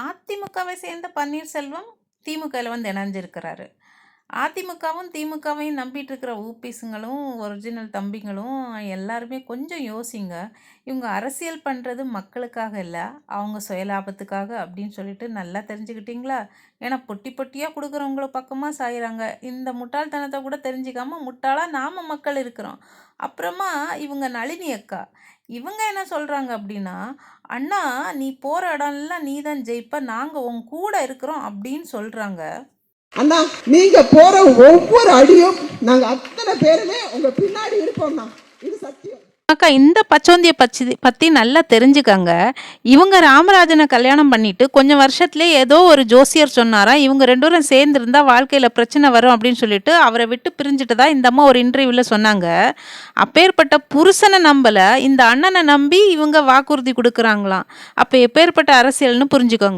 அதிமுகவை சேர்ந்த பன்னீர்செல்வம் திமுகவில் வந்து இணைஞ்சிருக்கிறாரு. அதிமுகவும் திமுகவையும் நம்பிட்டு இருக்கிற ஊபிஸுங்களும் ஒரிஜினல் தம்பிங்களும் எல்லாருமே கொஞ்சம் யோசிங்க. இவங்க அரசியல் பண்ணுறது மக்களுக்காக இல்லை, அவங்க சுயலாபத்துக்காக அப்படின்னு சொல்லிட்டு நல்லா தெரிஞ்சுக்கிட்டீங்களா? ஏன்னா பொட்டி பொட்டியாக கொடுக்குறவங்கள பக்கமாக சாயிறாங்க. இந்த முட்டாள்தனத்தை கூட தெரிஞ்சுக்காம முட்டாளாக நாம் மக்கள் இருக்கிறோம். அப்புறமா இவங்க நளினி அக்கா இவங்க என்ன சொல்கிறாங்க அப்படின்னா, அண்ணா நீ போகிற இடம்லாம் நீ தான் ஜெயிப்ப, நாங்கள் உன் கூட இருக்கிறோம் அப்படின்னு சொல்கிறாங்க. அண்ணா நீங்க போற ஒவ்வொரு அடியும் நாங்க அத்தனை பேருமே உங்க பின்னாடி இருப்போம்ண்ணா, இது சத்தியம். அக்கா இந்த பச்சோந்தியை பற்றி நல்லா தெரிஞ்சுக்கங்க. இவங்க ராமராஜனை கல்யாணம் பண்ணிட்டு கொஞ்சம் வருஷத்துலேயே ஏதோ ஒரு ஜோசியர் சொன்னாராம், இவங்க ரெண்டு பேரும் சேர்ந்துருந்தா வாழ்க்கையில் பிரச்சனை வரும் அப்படின்னு சொல்லிட்டு அவரை விட்டு பிரிஞ்சுட்டு தான் இந்த அம்மா ஒரு இன்டர்வியூவில் சொன்னாங்க. அப்பேற்பட்ட புருஷனை நம்பலை, இந்த அண்ணனை நம்பி இவங்க வாக்குறுதி கொடுக்குறாங்களாம். அப்போ எப்பேற்பட்ட அரசியல்னு புரிஞ்சுக்கோங்க.